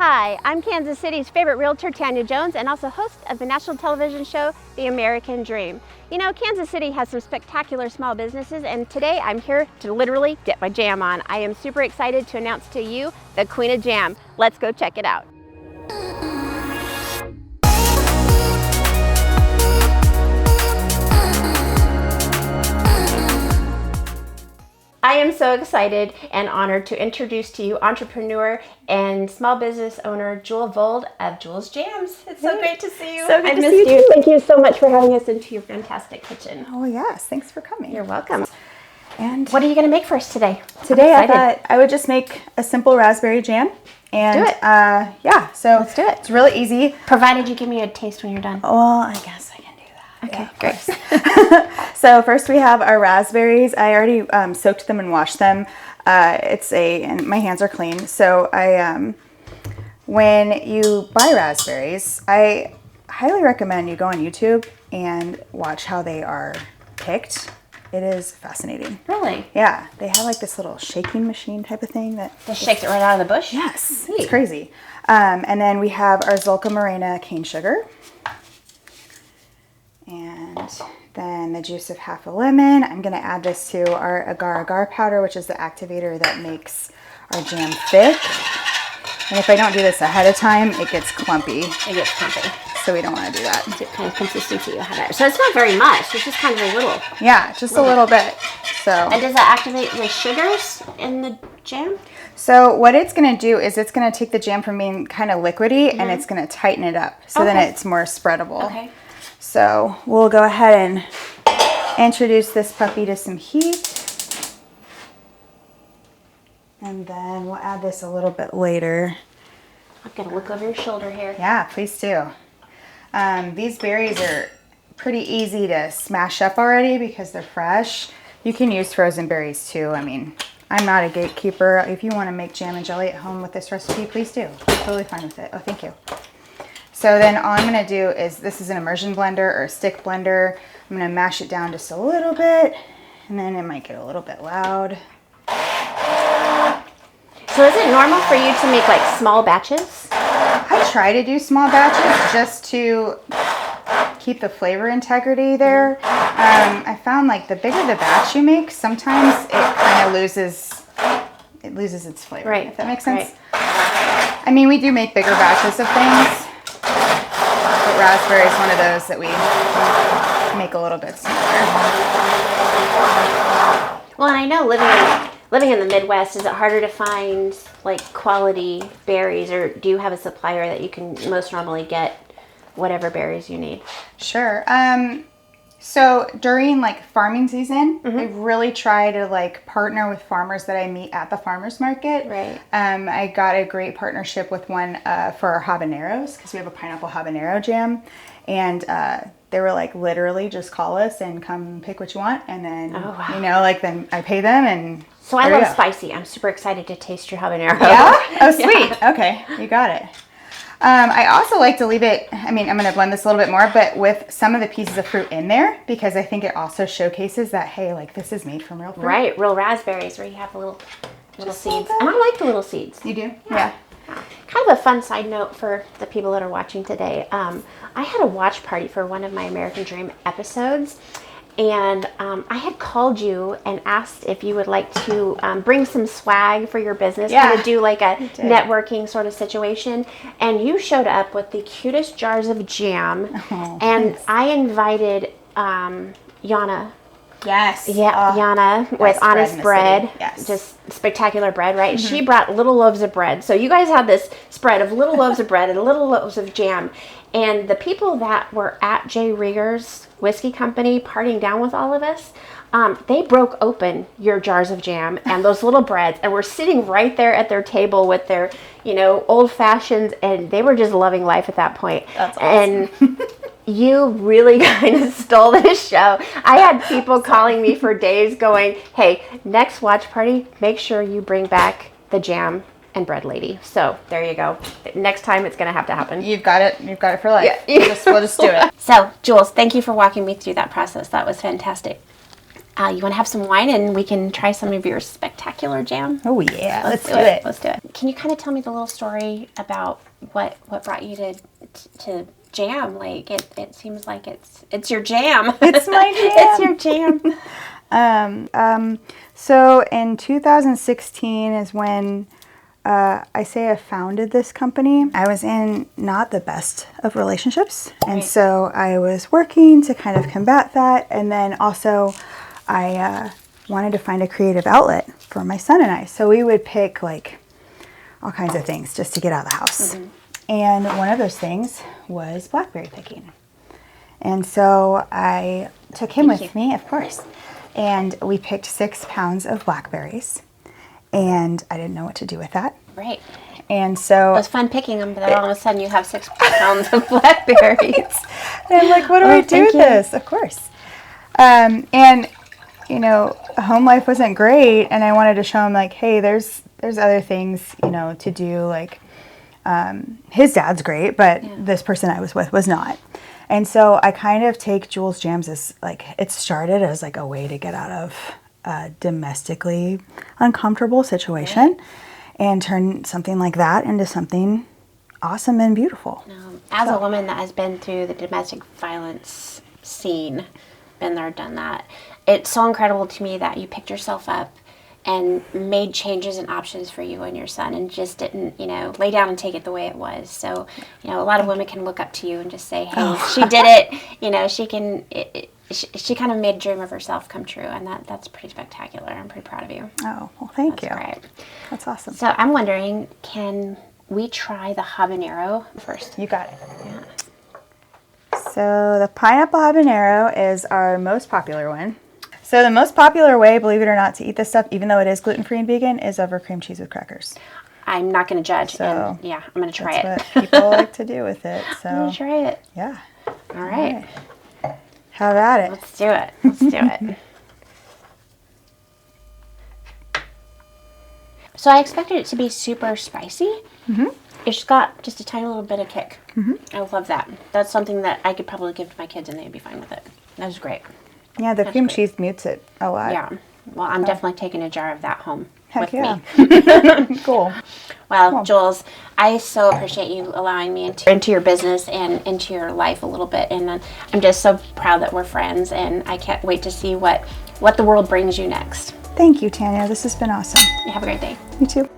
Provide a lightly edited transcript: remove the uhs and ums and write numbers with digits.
Hi, I'm Kansas City's favorite realtor, Tanya Jones, and also host of the national television show, The American Dream. You know, Kansas City has some spectacular small businesses, and today I'm here to literally get my jam on. I am super excited to announce to you the Queen of Jam. Let's go check it out. I am so excited and honored to introduce to you entrepreneur and small business owner Jewell Vold of Jewell's Jamzz. It's so great to see you. So good I to missed see you you. too. Thank you so much for having us into your fantastic kitchen. Oh yes, thanks for coming. You're welcome. And What are you going to make for us today? today I thought I would just make a simple raspberry jam. And do it. Yeah, so Let's do it. It's really easy. Provided you give me a taste when you're done. Well, I guess I can do that. Okay, yeah, great. So first we have our raspberries. I already soaked them and washed them. And my hands are clean. So when you buy raspberries, I highly recommend you go on YouTube and watch how they are picked. It is fascinating. Really? Yeah, they have like this little shaking machine type of thing that Just shakes it right out of the bush? yes, it's crazy. And then we have our Zolca Morena cane sugar. And then the juice of half a lemon. I'm going to add this to our agar-agar powder, which is the activator that makes our jam thick. And if I don't do this ahead of time, it gets clumpy. It gets clumpy. So we don't want to do that. It's the kind of consistency you have. So it's not very much. It's just kind of a little. Yeah, just a little bit. So. And does that activate the sugars in the jam? So what it's going to do is it's going to take the jam from being kind of liquidy and it's going to tighten it up. So then it's more spreadable. Okay. So we'll go ahead and introduce this puppy to some heat. And then we'll add this a little bit later. I've got to look over your shoulder here. Yeah, please do. These berries are pretty easy to smash up already because they're fresh. You can use frozen berries too. I mean, I'm not a gatekeeper. If you want to make jam and jelly at home with this recipe, please do. I'm totally fine with it. Oh, thank you. So then all I'm going to do is, this is an immersion blender or a stick blender. I'm going to mash it down just a little bit, and then it might get a little bit loud. So is it normal for you to make like small batches? I try to do small batches just to keep the flavor integrity there. I found like the bigger the batch you make, sometimes it kind of loses its flavor. Right. If that makes sense. Right. I mean, we do make bigger batches of things, but raspberry is one of those that we make a little bit smaller. Well, and I know living in the Midwest, is it harder to find like quality berries, or do you have a supplier that you can most normally get whatever berries you need? Sure. So during like farming season, I really try to like partner with farmers that I meet at the farmers market. Right. I got a great partnership with one for our habaneros because we have a pineapple habanero jam, and they were like, literally just call us and come pick what you want, and then you know, like then I pay them and. So I love spicy. I'm super excited to taste your habanero. Yeah? Oh, sweet. Yeah. Okay, you got it. I also like to leave it, I mean, I'm going to blend this a little bit more, but with some of the pieces of fruit in there, because I think it also showcases that, hey, like this is made from real fruit. Right, real raspberries where you have the little seeds. And I like the little seeds. You do? Yeah. Kind of a fun side note for the people that are watching today. I had a watch party for one of my American Dream episodes. And I had called you and asked if you would like to bring some swag for your business, kind of do like a networking sort of situation. And you showed up with the cutest jars of jam. Oh, and thanks. I invited Yana. Yes. Yeah, Yana with Honest Bread. Yes. Just spectacular bread, right? She brought little loaves of bread. So you guys had this spread of little loaves of bread and little loaves of jam. And the people that were at Jay Rieger's Whiskey Company partying down with all of us, they broke open your jars of jam and those little breads and were sitting right there at their table with their, you know, old fashions, and they were just loving life at that point. That's awesome. And you really kind of stole the show. I had people calling me for days going, hey, next watch party, make sure you bring back the jam and bread lady. So there you go. Next time it's going to have to happen. You've got it. You've got it for life. Yeah. We'll just do it. So, Jules, thank you for walking me through that process. That was fantastic. You want to have some wine and we can try some of your spectacular jam? Oh yeah, let's do it. Let's do it. Can you kind of tell me the little story about what brought you to jam? Like it seems like it's your jam. It's my jam. It's your jam. So in 2016 is when I say I founded this company. I was in not the best of relationships. And so I was working to kind of combat that. And then also I wanted to find a creative outlet for my son and I. So we would pick like all kinds of things just to get out of the house. And one of those things was blackberry picking. And so I took him with me, of course. And we picked 6 pounds of blackberries. And I didn't know what to do with that. Right. And so it was fun picking them, but then all of a sudden you have 6 pounds of blackberries. And I'm like, what do I do with this? Of course. And, you know, home life wasn't great. And I wanted to show him like, hey, there's other things, you know, to do. Like, his dad's great, but this person I was with was not. And so I kind of take Jewell's Jams as like, it started as like a way to get out of a domestically uncomfortable situation and turn something like that into something awesome and beautiful. As a woman that has been through the domestic violence scene, been there, done that, it's so incredible to me that you picked yourself up and made changes and options for you and your son and just didn't, you know, lay down and take it the way it was. So, you know, a lot of women can look up to you and just say, hey, she did it. You know, she can, she kind of made a dream of herself come true. And that's pretty spectacular. I'm pretty proud of you. Oh, well, thank you. That's great. That's awesome. So I'm wondering, can we try the habanero first? You got it. Yeah. So the pineapple habanero is our most popular one. So the most popular way, believe it or not, to eat this stuff, even though it is gluten-free and vegan, is over cream cheese with crackers. I'm not going to judge. So and yeah, I'm going to try it. That's what people like to do with it. So I'm going to try it. Yeah. All right. How about it? Let's do it. Let's do it. So I expected it to be super spicy. It's got just a tiny little bit of kick. I love that. That's something that I could probably give to my kids and they'd be fine with it. That was great. Yeah, the cream cheese mutes it a lot. Yeah. Well, I'm definitely taking a jar of that home Heck with yeah. me. Cool. Well, Jewells, I so appreciate you allowing me into your business and into your life a little bit. And I'm just so proud that we're friends. And I can't wait to see what the world brings you next. Thank you, Tanya. This has been awesome. You have a great day. You too.